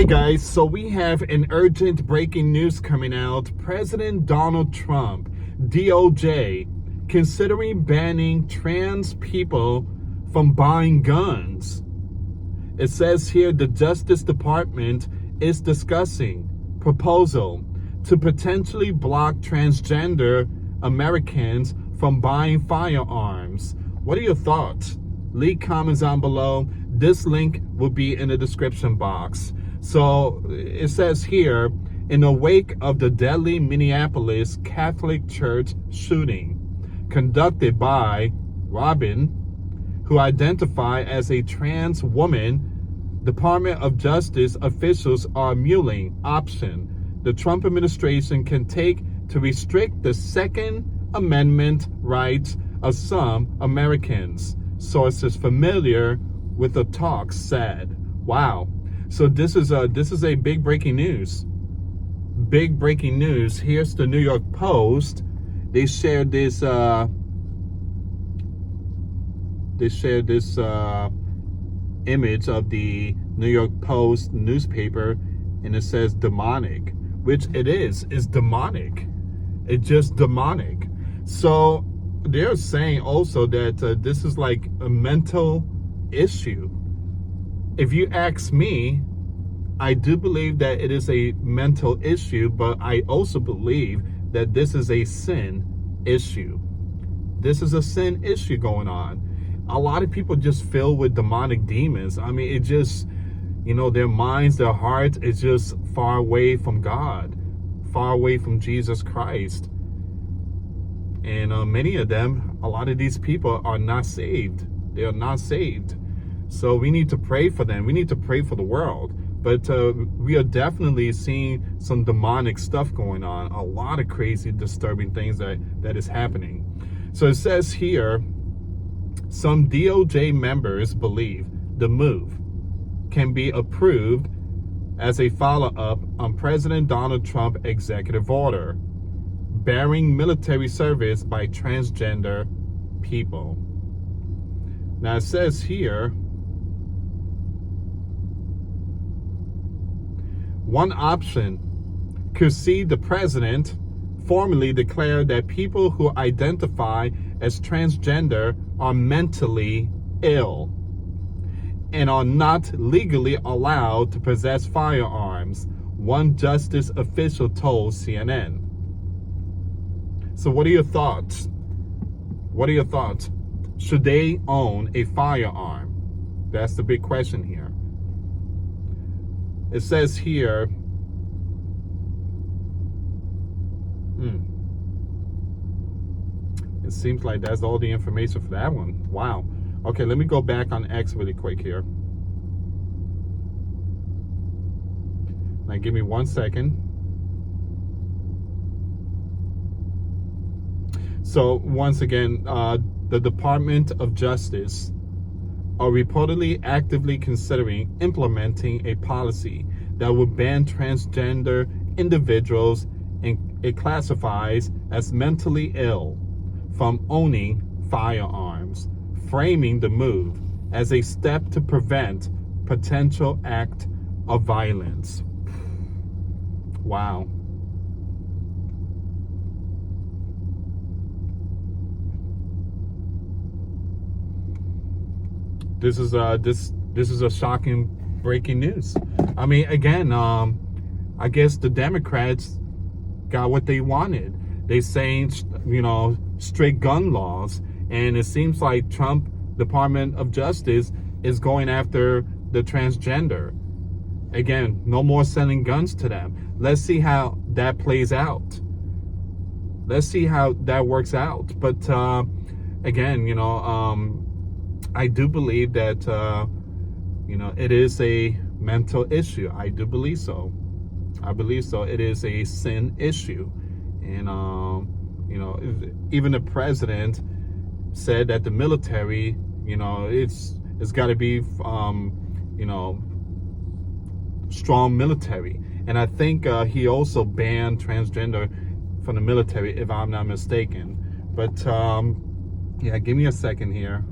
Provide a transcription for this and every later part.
Hey guys, so we have an urgent breaking news coming out. President Donald Trump, DOJ, considering banning trans people from buying guns. It says here the Justice Department is discussing proposal to potentially block transgender Americans from buying firearms. What are your thoughts? Leave comments down below. This link will be in the description box. So it says here, in the wake of the deadly Minneapolis Catholic Church shooting conducted by Robin, who identified as a trans woman, Department of Justice officials are mulling option the Trump administration can take to restrict the Second Amendment rights of some Americans. Sources familiar with the talk said. Wow. So this is a big breaking news. Big breaking news. Here's the New York Post. They shared this image of the New York Post newspaper, and it says demonic, which it is. It's demonic. It's just demonic. So they're saying also that this is like a mental issue. If you ask me, I do believe that it is a mental issue, but I also believe that this is a sin issue. This is a sin issue going on. A lot of people just filled with demonic demons. I mean, it just, their minds, their hearts is just far away from God, far away from Jesus Christ. And many of them, a lot of these people are not saved. They are not saved. So we need to pray for them. We need to pray for the world. But we are definitely seeing some demonic stuff going on. A lot of crazy, disturbing things that is happening. So it says here, some DOJ members believe the move can be approved as a follow-up on President Donald Trump's executive order barring military service by transgender people. Now it says here, one option could see the president formally declare that people who identify as transgender are mentally ill and are not legally allowed to possess firearms, one justice official told CNN. So what are your thoughts? What are your thoughts? Should they own a firearm? That's the big question here. It says here, it seems like that's all the information for that one. Wow. Okay, let me go back on X really quick here. Now give me 1 second. So once again, the Department of Justice are reportedly actively considering implementing a policy that would ban transgender individuals, and it classifies as mentally ill, from owning firearms, framing the move as a step to prevent potential act of violence. Wow. This is a shocking breaking news. I mean, again, I guess the Democrats got what they wanted. They saying, strict gun laws, and it seems like Trump Department of Justice is going after the transgender. Again, no more selling guns to them. Let's see how that plays out. Let's see how that works out. But again, I do believe that, it is a mental issue. I do believe so. I believe so. It is a sin issue. And, even the president said that the military, it's got to be, strong military. And I think he also banned transgender from the military, if I'm not mistaken. But, yeah, give me a second here.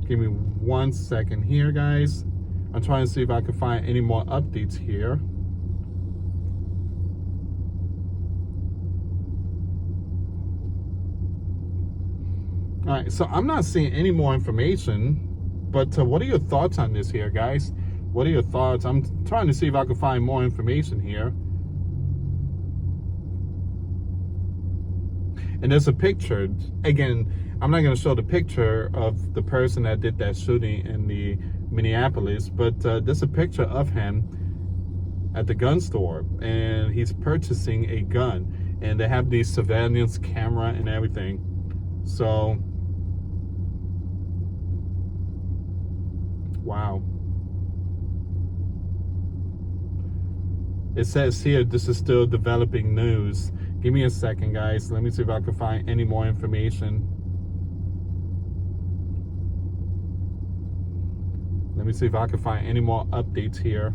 Give me 1 second here, guys. I'm trying to see if I can find any more updates here. All right, so I'm not seeing any more information, but what are your thoughts on this here, guys? What are your thoughts? I'm trying to see if I can find more information here. And there's a picture. Again, I'm not going to show the picture of the person that did that shooting in the Minneapolis, but there's a picture of him at the gun store, and he's purchasing a gun, and they have the surveillance camera and everything. So, wow. It says here this is still developing news. Give me a second, guys. Let me see if I can find any more information. Let me see if I can find any more updates here.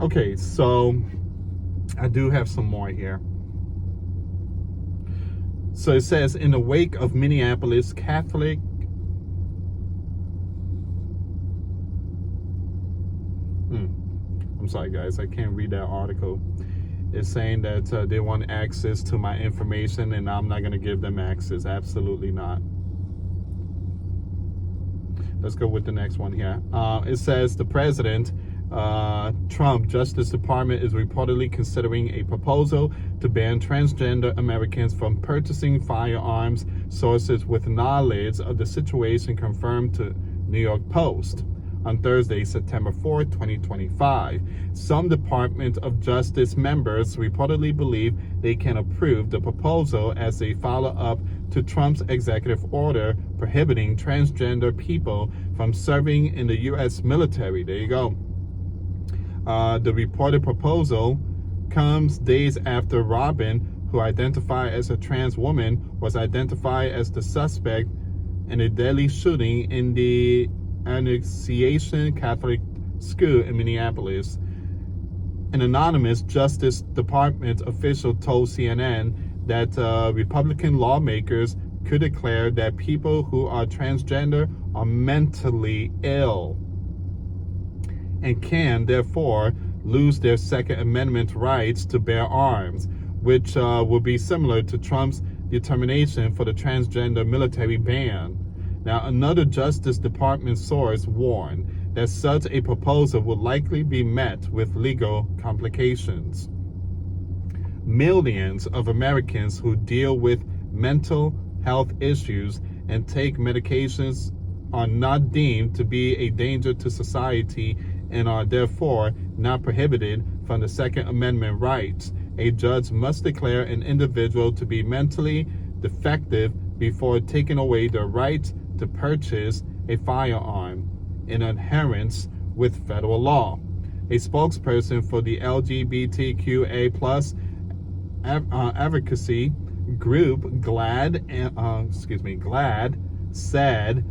Okay, so I do have some more here. So it says, in the wake of Minneapolis Catholic I'm sorry, guys, I can't read that article. It's saying that they want access to my information, and I'm not going to give them access. Absolutely not. Let's go with the next one here. It says the president, Trump Justice Department is reportedly considering a proposal to ban transgender Americans from purchasing firearms. Sources with knowledge of the situation confirmed to New York Post. On Thursday, September 4, 2025. Some Department of Justice members reportedly believe they can approve the proposal as a follow-up to Trump's executive order prohibiting transgender people from serving in the U.S. military. There you go. The reported proposal comes days after Robin, who identified as a trans woman, was identified as the suspect in a deadly shooting in the Annunciation Catholic School in Minneapolis. An anonymous Justice Department official told CNN that Republican lawmakers could declare that people who are transgender are mentally ill and can therefore lose their Second Amendment rights to bear arms, which will be similar to Trump's determination for the transgender military ban. Now, another Justice Department source warned that such a proposal would likely be met with legal complications. Millions of Americans who deal with mental health issues and take medications are not deemed to be a danger to society and are therefore not prohibited from the Second Amendment rights. A judge must declare an individual to be mentally defective before taking away their right to purchase a firearm in adherence with federal law. A spokesperson for the LGBTQA+ advocacy group GLAAD said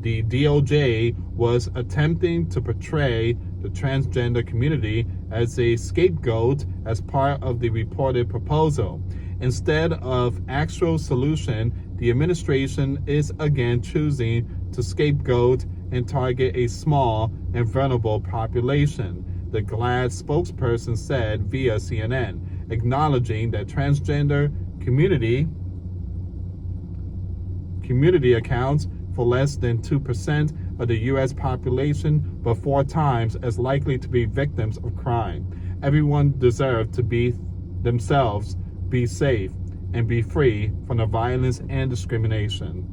the DOJ was attempting to portray the transgender community as a scapegoat as part of the reported proposal. Instead of actual solution, the administration is again choosing to scapegoat and target a small and vulnerable population, the GLAAD spokesperson said via CNN, acknowledging that transgender community accounts for less than 2% of the U.S. population, but 4 times as likely to be victims of crime. Everyone deserves to be themselves, be safe, and be free from the violence and discrimination.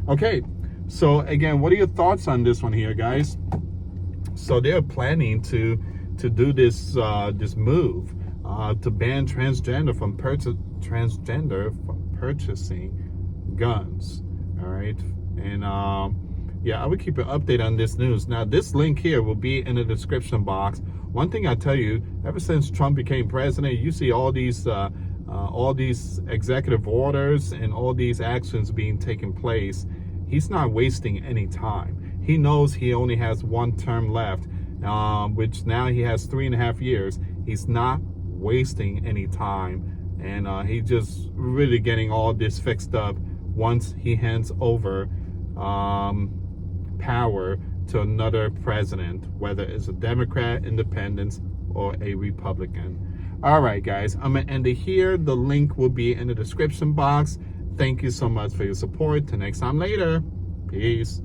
Okay, so again, what are your thoughts on this one here, guys? So they're planning to do this this move to ban transgender from purchasing guns. All right, and yeah, I will keep an update on this news. Now, this link here will be in the description box. One thing I tell you, ever since Trump became president, you see all these executive orders and all these actions being taken place. He's not wasting any time. He knows he only has 1 term left, which now he has 3.5 years. He's not wasting any time, And he just really getting all this fixed up once he hands over power to another president, whether it's a Democrat, Independent, or a Republican. All right, guys, I'm going to end it here. The link will be in the description box. Thank you so much for your support. Till next time later. Peace.